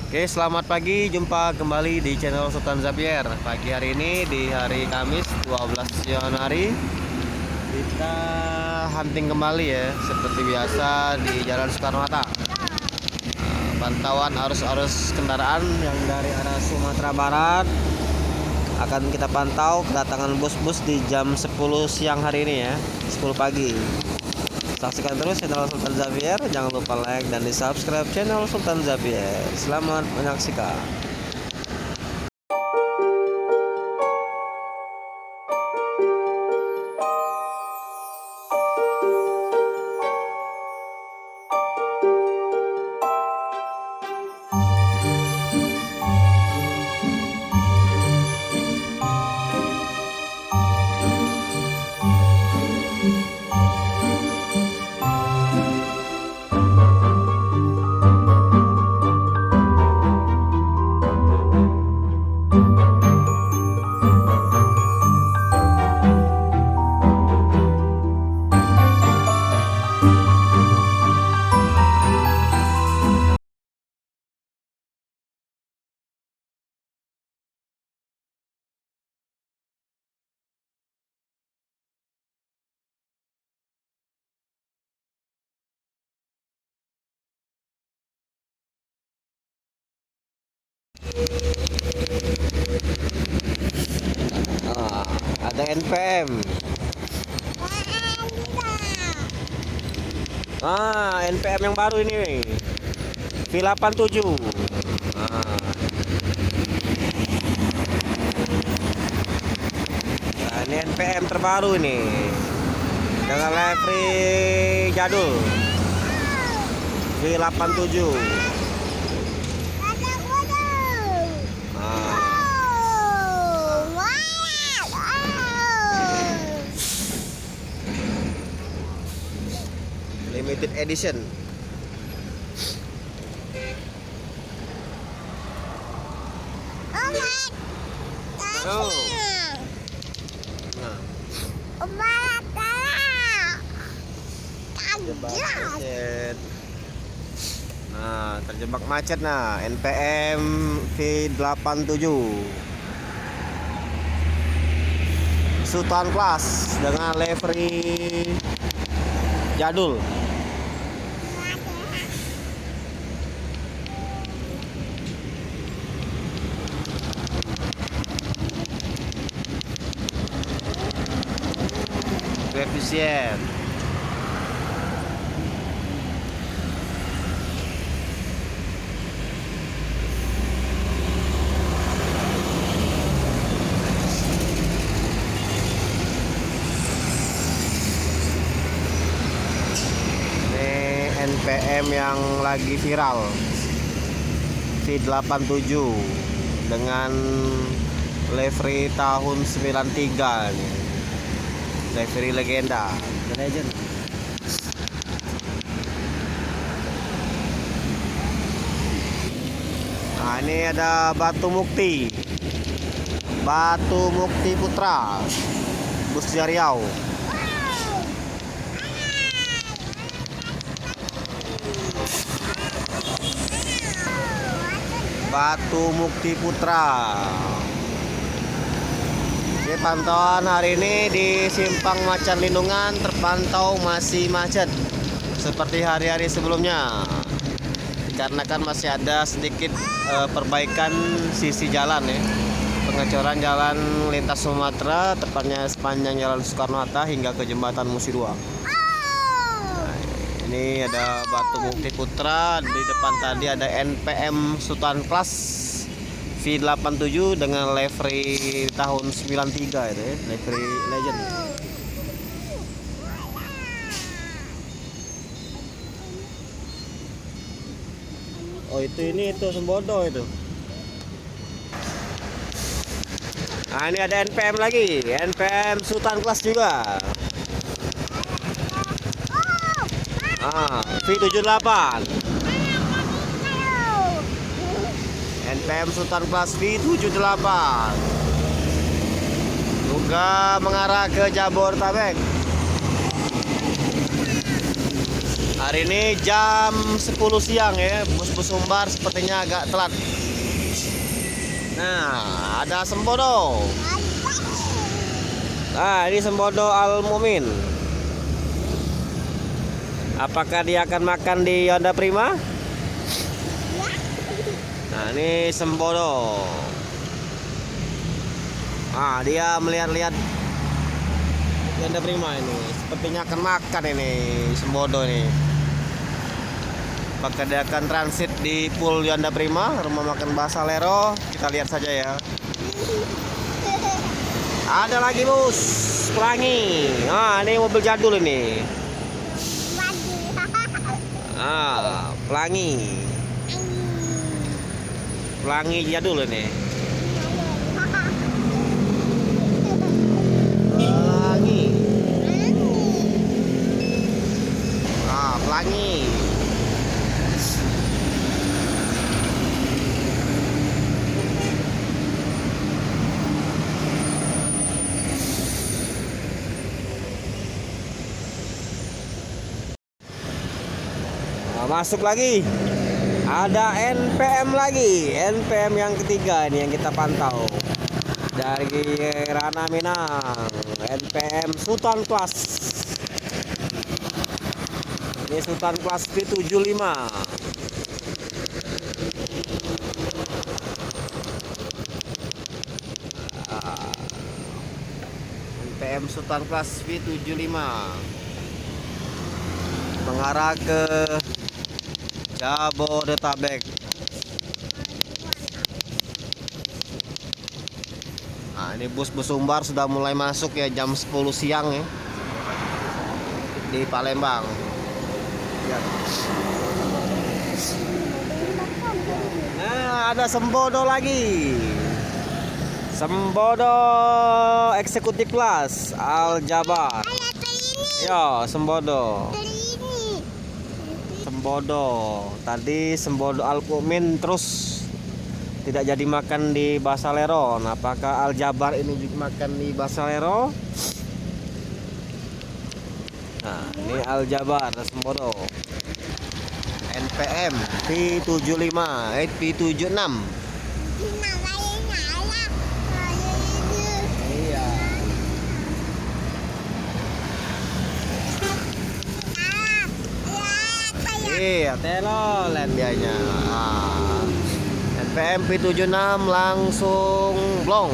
Oke, selamat pagi. Jumpa kembali di channel Sultan Zabier. Pagi hari ini di hari Kamis 12 Januari kita hunting kembali ya, seperti biasa di Jalan Soekarno-Hatta. Pantauan arus-arus kendaraan yang dari arah Sumatera Barat akan kita pantau kedatangan bus-bus di jam 10 siang hari ini ya, 10 pagi. Saksikan terus channel Sultan Zabier, jangan lupa like dan di subscribe channel Sultan Zabier. Selamat menyaksikan. Ada NPM. NPM yang baru ini, V87. Ini NPM terbaru ini dengan livery jadul V87. Limited edition. Oh. Terjebak macet. NPM V87 Sultan Class dengan livery jadul. Efisien. NPM yang lagi viral V87 dengan livery tahun 93 nih. Livery legenda, The Legend. Ini ada Batu Mukti Putra, bus dari Riau. Batu Mukti Putra. Oke, pantauan hari ini di Simpang Macan Lindungan terpantau masih macet seperti hari-hari sebelumnya, dikarenakan masih ada sedikit perbaikan sisi jalan ya, pengecoran jalan lintas Sumatera, tepatnya sepanjang Jalan Soekarno-Hatta hingga ke Jembatan Musi 2. Ini ada Batu Mukti Putra, di depan tadi ada NPM Sultan Class V87 dengan livery tahun 93 itu ya, livery legend. Oh itu Sembodo itu. Ini ada NPM lagi, NPM Sultan Class juga. V78 NPM Sultan Class V78 juga mengarah ke Jabodetabek. Hari ini jam 10 siang ya, bus-bus Sumbar sepertinya agak telat. Nah, ada Sembodo. Nah, ini Sembodo Al Mumin. Apakah dia akan makan di Honda Prima? Nah, ini Sembodo. Nah, dia melihat-lihat Honda Prima ini. Sepertinya akan makan ini Sembodo ini. Apakah dia akan transit di pool Honda Prima, rumah makan Basalero? Kita lihat saja ya. Ada lagi bus pelangi. Nah, ini mobil jadul ini. Ah, pelangi. Pelangi jadul ini. Pelangi. Ah, pelangi. Masuk lagi, ada NPM lagi, NPM yang ketiga ini yang kita pantau dari Rana Minang, NPM Sultan Class. Ini Sultan Class V75. NPM Sultan Class V75 mengarah ke Jabodetabek. Nah, ini bus-bus Sumbar sudah mulai masuk ya, jam 10 siang ya, di Palembang ya. Nah, ada Sembodo lagi, Sembodo Eksekutif Kelas Al Jabar. Ya, Sembodo. Sembodo tadi Sembodo Al Mumin terus tidak jadi makan di Basalero. Nah, apakah Al Jabar ini juga makan di Basalero? Nah, ini Al Jabar Sembodo NPM V75 V76. Iya, telolet dianya. NPM P76 langsung blong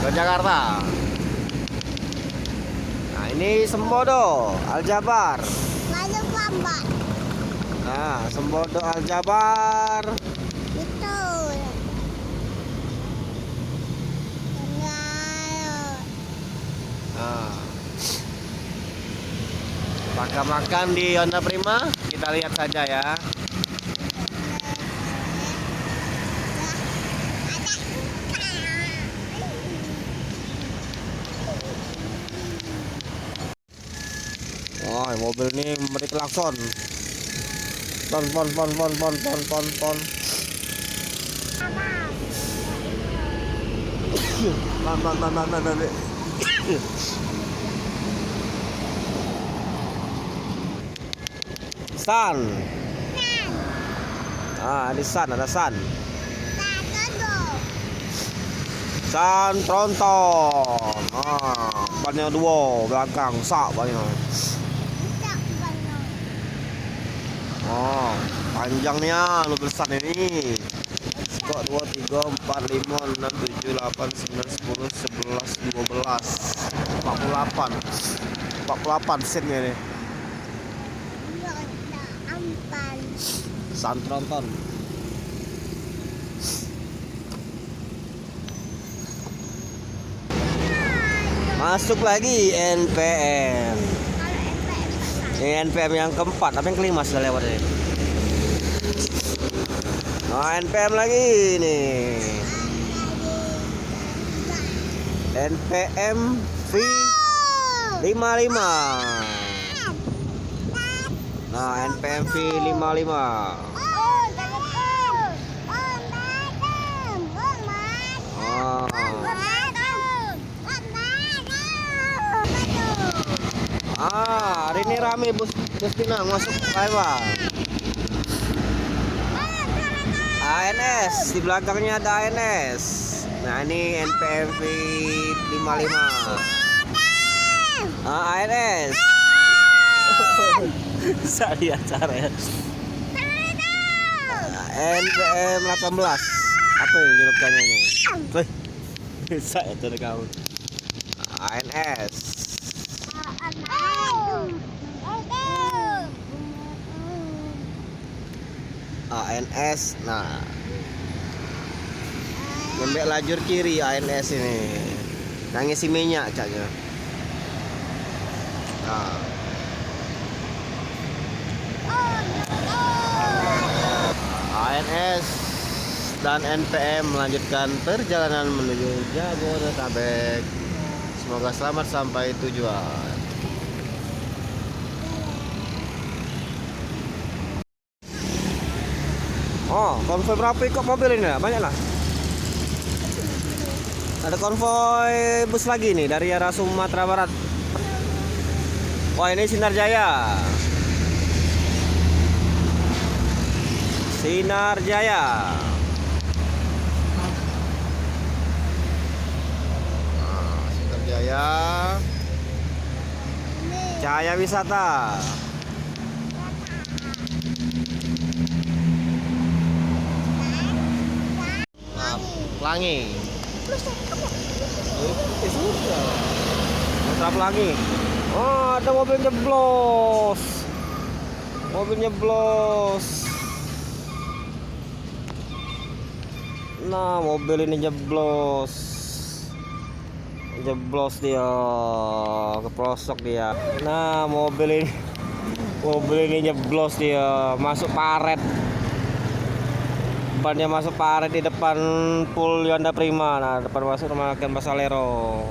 ke Jakarta. Nah, ini Sembodo Al Jabar. Nah, Sembodo Al Jabar. Nah, apakah makan di Honda Prima? Kita lihat saja ya. Oh, mobil ini memberi klakson. Pon. San. Ah, ini San, ada San. San tronton. Ah, bannya dua belakang sak banyak. Oh, panjangnya lebih besar ini. Kok 2 3 4 5 6 7 8 9 10 11 12 48 sennya ini. San tronton. Masuk lagi NPM. Ini NPM yang keempat, tapi yang kelima sudah lewat ini. Nah, NPM lagi nih. NPM V55. Nah, NPM V55. rame bus Pinang masuk lewat. ANS di belakangnya ada ANS. Nah ini NPMV 55. ANS. Saya cara ya. NPM 18. Apa yang julukannya ini? Saya cara kau. ANS. ANS. Nah, ngambil lajur kiri ANS ini. Nah, ngisi minyak caknya. Nah. ANS dan NPM melanjutkan perjalanan menuju Jabodetabek. Semoga selamat sampai tujuan. Oh, konvoy berapa ikut mobil ini? Banyak lah. Ada konvoy bus lagi nih dari arah Sumatera Barat. Wah, ini Sinar Jaya. Sinar Jaya. Nah, Sinar Jaya. Cahaya Wisata. Pelangi. Putra Pelangi. Oh, ada mobil jeblos. Mobil jeblos. Nah, mobil ini jeblos. Jeblos dia. Keprosok dia. Nah, mobil ini jeblos dia. Masuk paret. Depannya masuk paret di depan Pool Yuanda Prima. Nah, depan masuk rumah makan Basalero.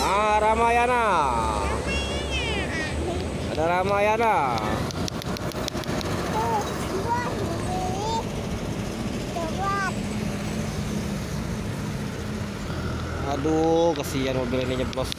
Ah, Ramayana. Ada Ramayana. Aduh, kasihan mobil ini jeblos.